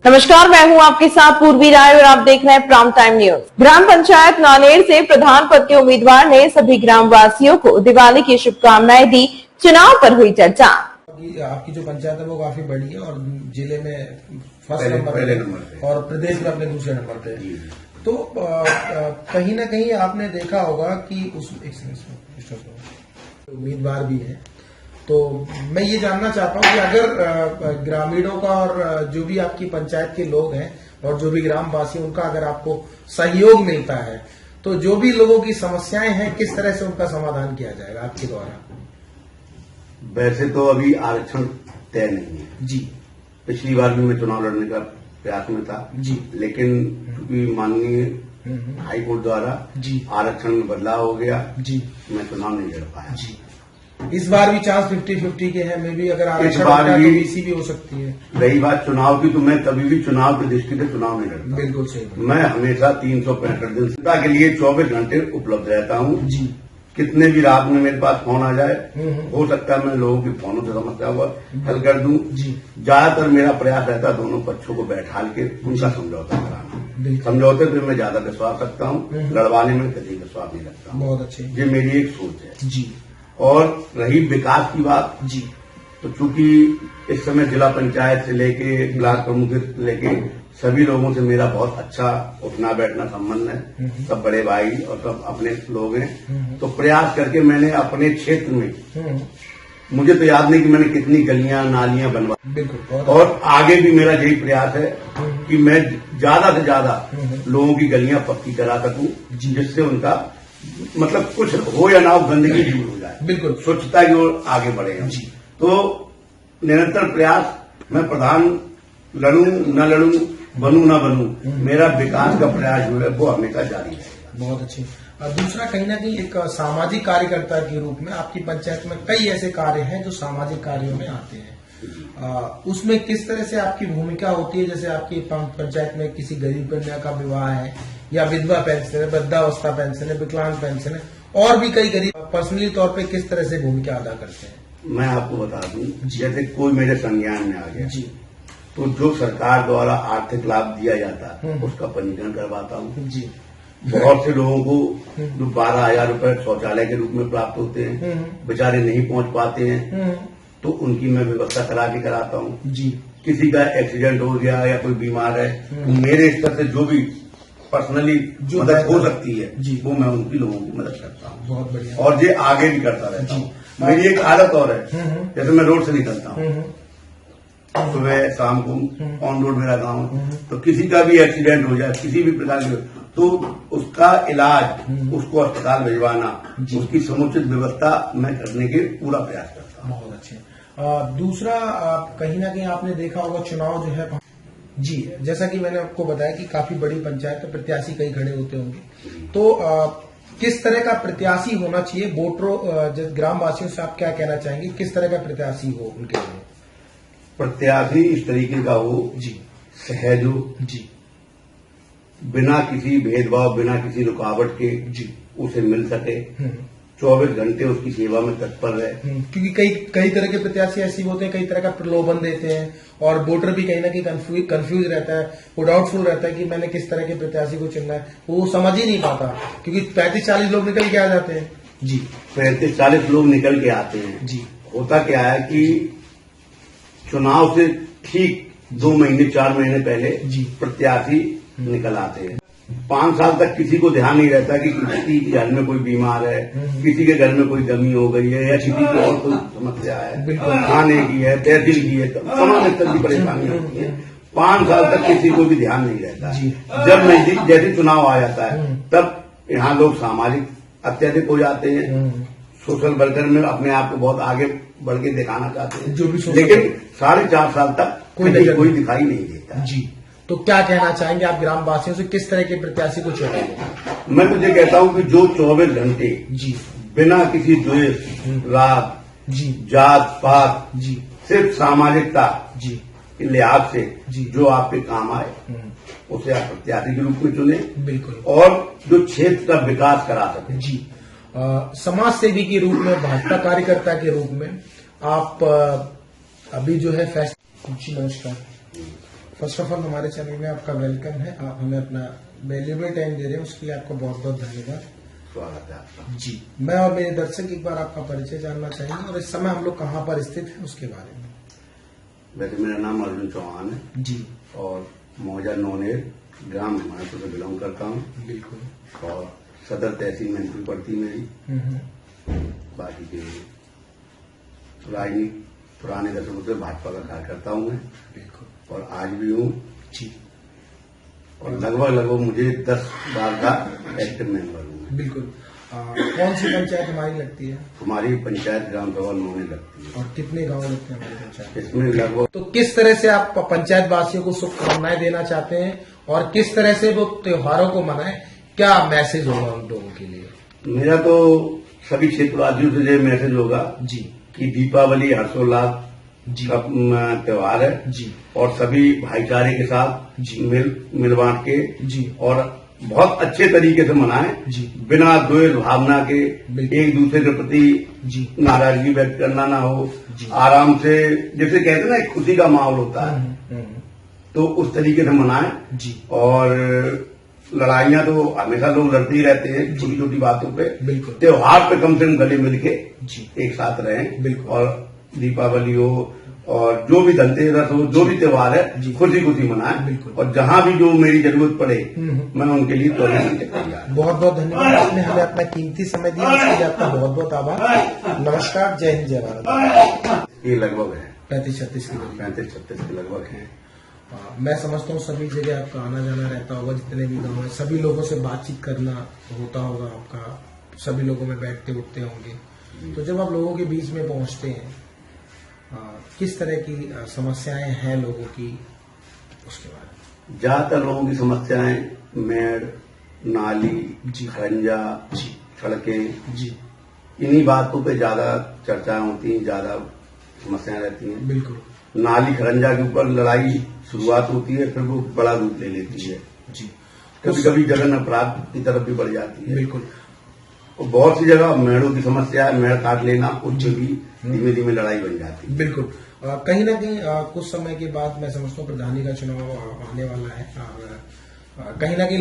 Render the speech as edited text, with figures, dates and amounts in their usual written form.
नमस्कार, मैं हूं आपके साथ पूर्वी राय और आप देख रहे हैं प्राइम टाइम न्यूज। ग्राम पंचायत नानेर से प्रधान पद के उम्मीदवार ने सभी ग्राम वासियों को दिवाली की शुभकामनाएं दी। चुनाव पर हुई चर्चा। आपकी जो पंचायत है वो काफी बड़ी है और जिले में फर्स्ट नंबर पे और प्रदेश में अपने दूसरे नंबर पे। तो कहीं ना कहीं आपने देखा होगा कि उस उम्मीदवार भी है। तो मैं ये जानना चाहता हूँ कि अगर ग्रामीणों का और जो भी आपकी पंचायत के लोग हैं और जो भी ग्रामवासी उनका अगर आपको सहयोग मिलता है तो जो भी लोगों की समस्याएं हैं किस तरह से उनका समाधान किया जाएगा आपके द्वारा? वैसे तो अभी आरक्षण तय नहीं है जी। पिछली बार भी मैं चुनाव लड़ने का प्रयास में था जी। लेकिन क्योंकि माननीय हाई कोर्ट द्वारा जी आरक्षण में बदलाव हो गया जी मैं चुनाव नहीं लड़ पाया। जी। इस बार भी चांस 50-50 के हैं, मे भी अगर आरक्षण बीसी भी हो सकती है। रही बात चुनाव की तो मैं कभी भी चुनाव की दृष्टि से चुनाव नहीं लड़ता। बिल्कुल सही। मैं हमेशा 365 दिन जनता के लिए 24 घंटे उपलब्ध रहता हूँ। जी। कितने भी रात में मेरे पास फोन आ जाए हो सकता है मैं लोगों की फोनों से समस्या हुआ हल कर दूं। ज्यादातर मेरा प्रयास रहता है दोनों पक्षों को बैठाल के उनका समझौता कराना। समझौते पे मैं ज्यादा विश्वास रखता हूँ, लड़वाने में कभी विश्वास नहीं रखता। बहुत अच्छे। ये मेरी एक सोच है जी। और रही विकास की बात जी, तो चूंकि इस समय जिला पंचायत से लेके ब्लॉक प्रमुख से लेके सभी लोगों से मेरा बहुत अच्छा उठना बैठना संबंध है। सब बड़े भाई और सब अपने लोग हैं। तो प्रयास करके मैंने अपने क्षेत्र में मुझे तो याद नहीं कि मैंने कितनी गलियां नालियां बनवा और आगे भी मेरा यही प्रयास है कि मैं ज्यादा से ज्यादा लोगों की गलियां पक्की करा सकूं जिससे उनका मतलब कुछ हो या ना हो गंदगी दूर हो जाए। बिल्कुल स्वच्छता की ओर आगे बढ़े जी। तो निरंतर प्रयास मैं प्रधान लड़ूं न लड़ूं बनूं न बनूं मेरा विकास का प्रयास जो है वो हमेशा जारी है। बहुत अच्छी। दूसरा कहीं ना कहीं एक सामाजिक कार्यकर्ता के रूप में आपकी पंचायत में कई ऐसे कार्य हैं जो सामाजिक कार्यों में आते हैं। उसमें किस तरह से आपकी भूमिका होती है? जैसे आपकी पंचायत में किसी गरीब कन्या का विवाह है या विधवा पेंशन है, वृद्धावस्था पेंशन है, विकलांग पेंशन है और भी कई गरीब पर्सनली तौर पे किस तरह से भूमिका अदा करते हैं? मैं आपको बता दूं जैसे कोई मेरे संज्ञान में आ गया जी तो जो सरकार द्वारा आर्थिक लाभ दिया जाता है उसका पंजीकरण करवाता हूँ जी। बहुत से लोगों को जो 12,000 रूपये शौचालय के रूप में प्राप्त होते हैं बेचारे नहीं पहुंच पाते हैं तो उनकी मैं व्यवस्था करा के कराता हूँ जी। किसी का एक्सीडेंट हो गया या कोई बीमार है तो मेरे स्तर से जो भी पर्सनली जो मदद हो सकती है जी वो मैं उनकी लोगों की मदद करता हूँ। बहुत बढ़िया। और ये आगे भी करता रहता हूँ। मेरी एक आदत और है जैसे मैं रोड से निकलता हूँ सुबह शाम को ऑन रोड मेरा गाँव तो किसी का भी एक्सीडेंट हो जाए किसी भी प्रकार की तो उसका इलाज उसको अस्पताल भिजवाना उसकी समुचित व्यवस्था मैं करने के पूरा प्रयास करता हूँ। बहुत अच्छे। दूसरा कहीं ना कहीं आपने देखा होगा चुनाव जो है जी जैसा कि मैंने आपको बताया कि काफी बड़ी पंचायत में प्रत्याशी कई खड़े होते होंगे तो किस तरह का प्रत्याशी होना चाहिए वोटरों ग्राम वासियों से आप क्या कहना चाहेंगे? किस तरह का प्रत्याशी हो उनके लिए? प्रत्याशी इस तरीके का हो जी सहज हो जी बिना किसी भेदभाव बिना किसी रुकावट के जी उसे मिल सके 24 घंटे उसकी सेवा में तत्पर रहे। क्योंकि कई तरह के प्रत्याशी ऐसे होते हैं कई तरह का प्रलोभन देते हैं और वोटर भी कहीं ना कहीं कंफ्यूज रहता है वो डाउटफुल रहता है कि मैंने किस तरह के प्रत्याशी को चुनना है वो समझ ही नहीं पाता क्योंकि 35-40 लोग निकल के आ जाते हैं जी। 35-40 लोग निकल के आते हैं जी। होता क्या है कि चुनाव से ठीक 2 महीने 4 महीने पहले जी प्रत्याशी निकल आते हैं। 5 साल तक किसी को ध्यान नहीं रहता कि किसी के घर में कोई बीमार है किसी के घर में कोई कमी हो गई है या किसी की और कोई समस्या है खाने की है तहसील की है तमाम स्तर की परेशानी होती है। 5 साल तक किसी को भी ध्यान नहीं रहता। जब नजदीक जैसे चुनाव आ जाता है तब यहाँ लोग सामाजिक अत्यधिक हो जाते हैं सोशल वर्कर में अपने आप को बहुत आगे बढ़ के दिखाना चाहते हैं लेकिन 4.5 साल तक कोई दिखाई नहीं देता जी। तो क्या कहना चाहेंगे आप ग्राम वासियों से किस तरह के प्रत्याशी को चुनेंगे? मैं तो ये कहता हूँ कि जो 24 घंटे जी बिना किसी द्वेष राग जी जात पात जी सिर्फ सामाजिकता जी के लिहाज से जी जो आपके काम आए उसे आप प्रत्याशी के रूप में चुने। बिल्कुल। और जो क्षेत्र का विकास करा सके जी। समाज सेवी के रूप में भाजपा कार्यकर्ता के रूप में आप अभी जो है फैसला। नमस्कार। फर्स्ट ऑफ ऑल हमारे चैनल में आपका वेलकम है। आप हमें अपना वैल्यूएबल टाइम दे रहे हैं, उसके लिए आपका बहुत बहुत धन्यवाद। स्वागत है आपका। जी, मैं और मेरे दर्शक एक बार आपका परिचय जानना चाहेंगे और इस समय हम लोग कहाँ पर स्थित हैं उसके बारे में। वैसे मेरा नाम अर्जुन चौहान है जी, और मौजा नौनेर ग्राम हिमायतपुर से बिलोंग करता हूँ बिल्कुल। और सदर तहसील में एंट्री पड़ती मेरी। बाकी के राजनीति पुराने दशकों से भाजपा का कार्यकर्ता हूँ मैं बिल्कुल। और आज भी हूँ जी, और लगभग मुझे 10 बार का एक्टिव मेंबर हूँ मैं। बिल्कुल। कौन सी पंचायत हमारी लगती है हमारी पंचायत ग्राम सभा नौने लगती है। और कितने गांव लगते हैं हमारी पंचायत? इसमें लगभग तो किस तरह से आप पंचायत वासियों को शुभकामनाएं देना चाहते हैं और किस तरह से वो त्योहारों को मनाएं, क्या मैसेज होगा उन लोगों के लिए? मेरा तो सभी क्षेत्रवासियों से ये मैसेज होगा जी, कि दीपावली हर्षोल्लास जी, का त्योहार है जी, और सभी भाईचारे के साथ जी, मिल बांट के जी, और बहुत अच्छे तरीके से मनाएं, जी, बिना द्वेष भावना के, बिल्कुल। एक दूसरे के प्रति जी, नाराजगी व्यक्त करना ना हो, जी। आराम से, जैसे कहते हैं ना एक खुशी का माहौल होता है, हम्म, तो उस तरीके से मनाएं। जी, और लड़ाइयां तो हमेशा लोग लड़ते ही रहते हैं छोटी छोटी बातों पे। बिल्कुल। त्योहार पे कम से कम गले मिल के जी, एक साथ रहें। बिल्कुल। और दीपावली हो और जो भी धनतेरस हो, जो भी त्योहार है, जी। खुशी खुशी मनाएं। बिल्कुल। और जहां भी जो मेरी जरूरत पड़े हम्म। मैं उनके लिए तैयार हूं। बहुत बहुत धन्यवाद। आपने हमें अपना कीमती समय दिया, इसके लिए आपका बहुत बहुत आभार। नमस्कार, जय हिंद, जय भारत। ये लगभग है 35-36 की दूरी। 35-36 के लगभग है। मैं समझता हूँ सभी जगह आपका आना जाना रहता होगा, जितने भी गांव है सभी लोगों से बातचीत करना होता होगा आपका, सभी लोगों में बैठते उठते होंगे। तो जब आप लोगों के बीच में पहुंचते हैं, किस तरह की समस्याएं हैं लोगों की, उसके बारे में? ज्यादातर लोगों की समस्याएं मेड़, नाली, जी। खंजा, जी, सड़कें, जी, इन्हीं बातों पे ज्यादा चर्चाएं होती हैं, ज्यादा समस्याएं रहती हैं। बिल्कुल। नाली खरंजा के ऊपर लड़ाई शुरुआत होती है, फिर वो बड़ा रूप ले लेती है। जी, कभी कभी जगन अपराध की तरफ भी बढ़ जाती है। बिल्कुल। और बहुत सी जगह मेड़ों की समस्या है, मेड़ काट लेना, उससे भी धीमे धीमे लड़ाई बन जाती है। बिल्कुल। कहीं ना कहीं कुछ समय के बाद मैं समझता हूँ प्रधानी का चुनाव आने वाला है और कहीं ना कहीं